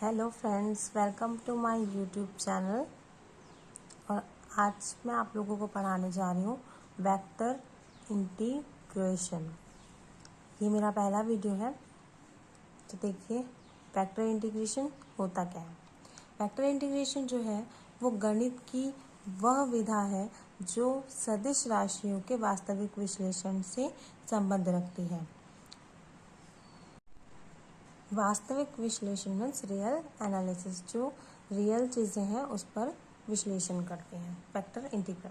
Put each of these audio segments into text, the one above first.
Hello friends, welcome to my YouTube channel. और आज मैं आप लोगों को पढ़ाने जा रही हूँ वेक्टर इंटीग्रेशन। ये मेरा पहला वीडियो है, तो देखिए वेक्टर इंटीग्रेशन होता क्या है। वेक्टर इंटीग्रेशन जो है वो गणित की वह विधा है जो सदिश राशियों के वास्तविक विश्लेषण से संबंध रखती है। वास्तविक विश्लेषण मीन्स रियल एनालिसिस, जो रियल चीज़ें हैं उस पर विश्लेषण करते हैं वेक्टर इंटीग्रल।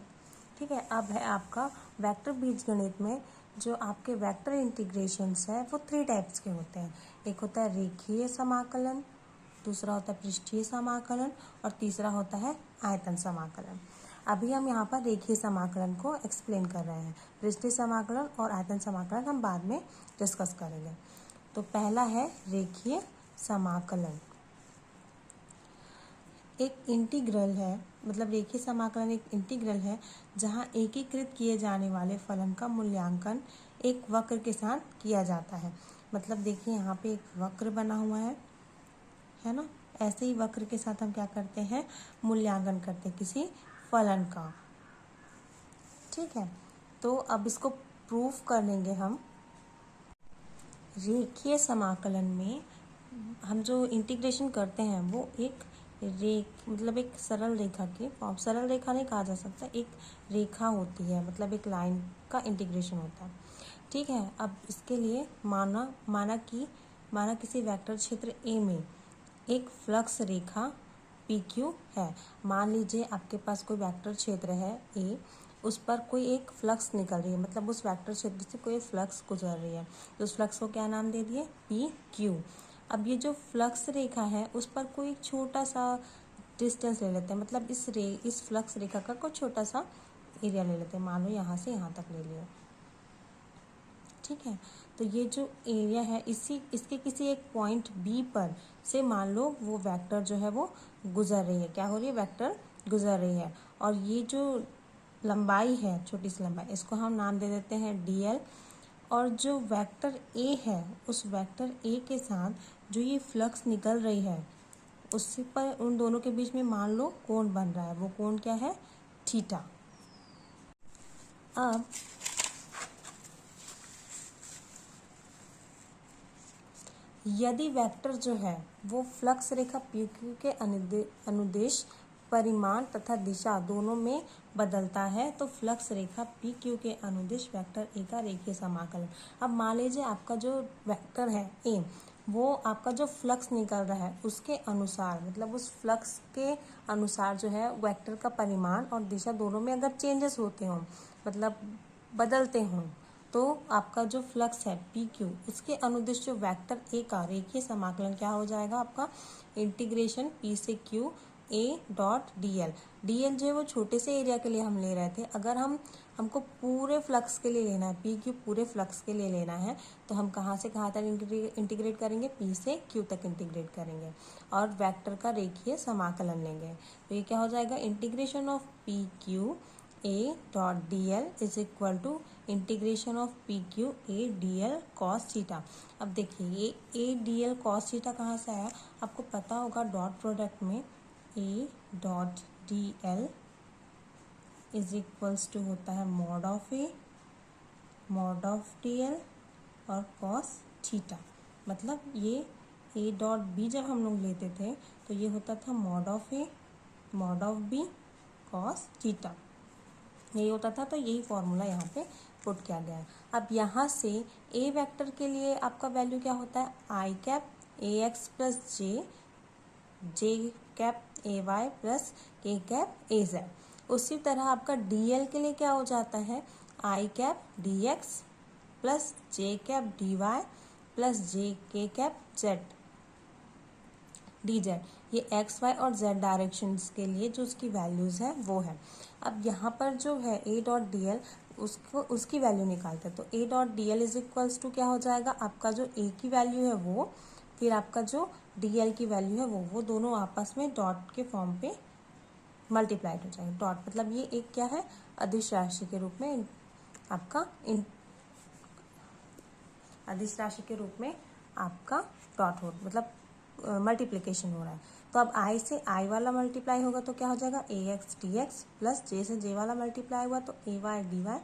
ठीक है, अब है आपका वेक्टर बीजगणित में जो आपके वेक्टर इंटीग्रेशंस है वो 3 टाइप्स के होते हैं। एक होता है रेखीय समाकलन, दूसरा होता है पृष्ठीय समाकलन और तीसरा होता है आयतन समाकलन। अभी हम यहाँ पर रेखीय समाकलन को एक्सप्लेन कर रहे हैं। पृष्ठीय समाकलन और आयतन समाकलन हम बाद में डिस्कस करेंगे। तो पहला है रेखीय समाकलन। एक इंटीग्रल है, मतलब रेखीय समाकलन एक इंटीग्रल है जहाँ एकीकृत किए जाने वाले फलन का मूल्यांकन एक वक्र के साथ किया जाता है। मतलब देखिए यहाँ पे एक वक्र बना हुआ है ना। ऐसे ही वक्र के साथ हम क्या करते हैं, मूल्यांकन करते हैं किसी फलन का। ठीक है, तो अब इसको प्रूफ कर लेंगे हम। रेखीय समाकलन में हम जो इंटीग्रेशन करते हैं वो एक मतलब एक सरल रेखा के फॉर्म, सरल रेखा नहीं कहा जा सकता, एक रेखा होती है, मतलब एक लाइन का इंटीग्रेशन होता है। ठीक है, अब इसके लिए माना किसी वेक्टर क्षेत्र ए में एक फ्लक्स रेखा पी क्यू है। मान लीजिए आपके पास कोई वेक्टर क्षेत्र है ए, उस पर कोई एक फ्लक्स निकल रही है, मतलब उस वेक्टर क्षेत्र से कोई फ्लक्स गुजर रही है, तो उस फ्लक्स को क्या नाम दे दिए, पी क्यू। अब ये जो फ्लक्स रेखा है उस पर कोई एक छोटा सा डिस्टेंस ले लेते हैं, मतलब इस फ्लक्स रेखा का कोई छोटा सा एरिया ले लेते हैं। मान लो यहाँ से यहाँ तक ले लिया। ठीक है, तो ये जो एरिया है इसके किसी एक पॉइंट बी पर से मान लो वो वेक्टर जो है वो गुजर रही है। क्या हो रही है, वेक्टर गुजर रही है। और ये जो लंबाई है, छोटी सी लंबाई, इसको हम नाम दे देते हैं dl। और जो वेक्टर a है उस वेक्टर a के साथ जो ये फ्लक्स निकल रही है उससे पर उन दोनों के बीच में मान लो कोण बन रहा है, वो कोण क्या है, थीटा। अब यदि वेक्टर जो है वो फ्लक्स रेखा पी क्यू के अनुदेश परिमाण तथा दिशा दोनों में बदलता है तो फ्लक्स रेखा पी क्यू के अनुदिश वेक्टर ए का रेखीय समाकलन। अब मान लीजिए आपका जो वेक्टर है ए, वो आपका जो फ्लक्स निकल रहा है उसके अनुसार, मतलब उस फ्लक्स के अनुसार जो है वेक्टर का परिमाण और दिशा दोनों में अगर चेंजेस होते हों, मतलब बदलते हों, तो आपका जो फ्लक्स है पी क्यू उसके अनुदिश जो वेक्टर ए का रेखीय समाकलन क्या हो जाएगा, आपका इंटीग्रेशन पी से Q A dot D L. जो है वो छोटे से एरिया के लिए हम ले रहे थे, अगर हमको पूरे फ्लक्स के लिए लेना है, पी क्यू पूरे फ्लक्स के लिए लेना है, तो हम कहाँ से कहाँ तक इंटीग्रेट करेंगे, पी से क्यू तक इंटीग्रेट करेंगे और वेक्टर का रेखीय समाकलन लेंगे। तो ये क्या हो जाएगा, integration of P Q A dot D L is equal to integration of P Q A D L cos theta. अब देखिए ये A D L cos theta कहाँ से आया, आपको पता होगा डॉट प्रोडक्ट में A dot D L is equals to होता है मॉड ऑफ डी एल और कॉस थीटा। मतलब ये ए डॉट बी जब हम लोग लेते थे तो ये होता था mod of B cos theta, यही होता था। तो यही फॉर्मूला यहाँ पे पुट किया गया है। अब यहाँ से ए वेक्टर के लिए आपका वैल्यू क्या होता है, I cap A X plus J cap A Y plus K cap A Z. उसी तरह आपका डी एल के लिए क्या हो जाता है, I cap D x plus J cap D Y plus जे के कैप जेड डी जेड। ये एक्स वाई और जेड डायरेक्शंस के लिए जो उसकी वैल्यूज़ है वो है। अब यहाँ पर जो है ए डॉट डी एल उसकी वैल्यू निकालते हैं, तो A dot D L is equals to क्या हो जाएगा, आपका जो ए की वैल्यू है वो, फिर आपका जो डी एल की वैल्यू है वो दोनों आपस में डॉट के फॉर्म पे मल्टीप्लाइड हो जाएंगे। डॉट मतलब ये एक क्या है, अदिश राशि के रूप में आपका अदिश राशि के रूप में आपका डॉट हो, मतलब मल्टीप्लिकेशन हो रहा है। तो अब i से i वाला मल्टीप्लाई होगा तो क्या हो जाएगा ax dx, प्लस j से j वाला मल्टीप्लाई हुआ तो ay dy,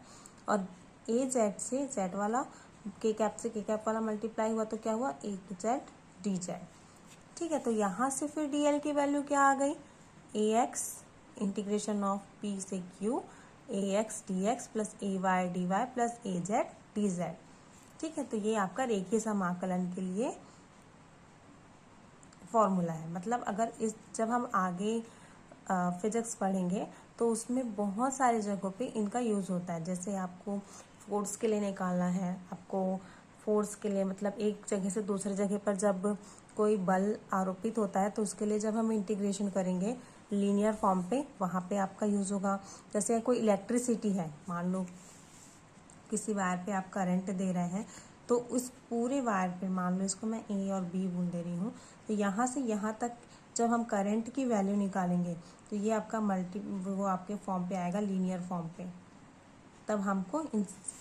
और az से z वाला k कैप से k कैप वाला मल्टीप्लाई हुआ तो क्या हुआ az dz। ठीक है, तो यहाँ से फिर dl की वैल्यू क्या आ गई, ax इंटीग्रेशन ऑफ p से q ax dx plus ay dy plus az dz। ठीक है, तो ये आपका रेखीय समाकलन के लिए फॉर्मूला है। मतलब अगर जब हम आगे फिजिक्स पढ़ेंगे तो उसमें बहुत सारी जगहों पे इनका यूज़ होता है। जैसे आपको फोर्स के लिए निकालना है, आपको फोर्स के लिए मतलब एक जगह से दूसरी जगह पर जब कोई बल आरोपित होता है तो उसके लिए जब हम इंटीग्रेशन करेंगे लीनियर फॉर्म पे, वहाँ पे आपका यूज़ होगा। जैसे कोई इलेक्ट्रिसिटी है, मान लो किसी वायर पे आप करंट दे रहे हैं, तो उस पूरे वायर पे मान लो इसको मैं ए और बी बूंद दे रही हूँ, तो यहाँ से यहाँ तक जब हम करंट की वैल्यू निकालेंगे तो ये आपका वो आपके फॉर्म पे आएगा लीनियर फॉर्म पे। तब हमको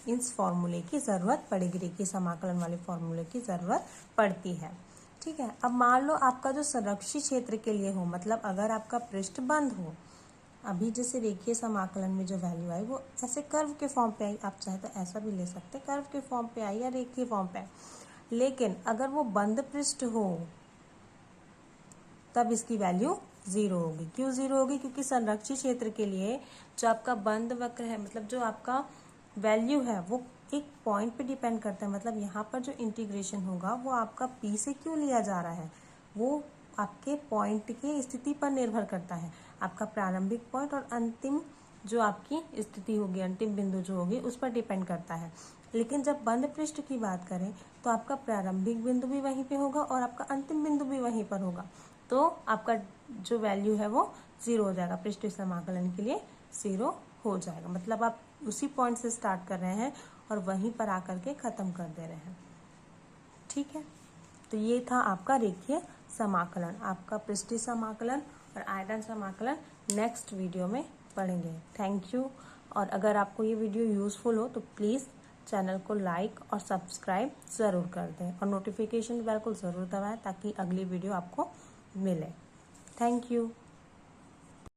इस फॉर्मूले की ज़रूरत पड़ेगी, रेखीय समाकलन वाले फॉर्मूले की ज़रूरत पड़ती है। ठीक है, अब मान लो आपका जो संरक्षित क्षेत्र के लिए हो, मतलब अगर आपका पृष्ठ बंद हो, अभी जैसे रेखीय समाकलन में जो वैल्यू आई वो ऐसे कर्व के फॉर्म पे आई, आप चाहे तो ऐसा भी ले सकते, कर्व के फॉर्म पे आई या रेखीय फॉर्म पे आई। लेकिन अगर वो बंद पृष्ठ हो तब इसकी वैल्यू 0 होगी। क्यों 0 होगी, क्योंकि संरक्षित क्षेत्र के लिए जो आपका बंद वक्र है, मतलब जो आपका वैल्यू है वो एक पॉइंट पे डिपेंड करता है। मतलब यहाँ पर जो इंटीग्रेशन होगा वो आपका p से क्यों लिया जा रहा है, वो आपके पॉइंट की स्थिति पर निर्भर करता है। आपका प्रारंभिक पॉइंट और अंतिम जो आपकी स्थिति होगी, अंतिम बिंदु जो होगी, उस पर डिपेंड करता है। लेकिन जब बंद पृष्ठ की बात करें तो आपका प्रारंभिक बिंदु भी वहीं पे होगा और आपका अंतिम बिंदु भी वहीं पर होगा, तो आपका जो वैल्यू है वो 0 हो जाएगा, पृष्ठीय समाकलन के लिए 0 हो जाएगा। मतलब आप उसी पॉइंट से स्टार्ट कर रहे हैं और वहीं पर आकर के ख़त्म कर दे रहे हैं। ठीक है, तो ये था आपका रेखीय समाकलन। आपका पृष्ठीय समाकलन और आयतन समाकलन नेक्स्ट वीडियो में पढ़ेंगे। Thank you. और अगर आपको ये वीडियो यूज़फुल हो तो प्लीज़ चैनल को लाइक और सब्सक्राइब ज़रूर कर दें और नोटिफिकेशन बेल को ज़रूर दबाएं ताकि अगली वीडियो आपको मिले। Thank you.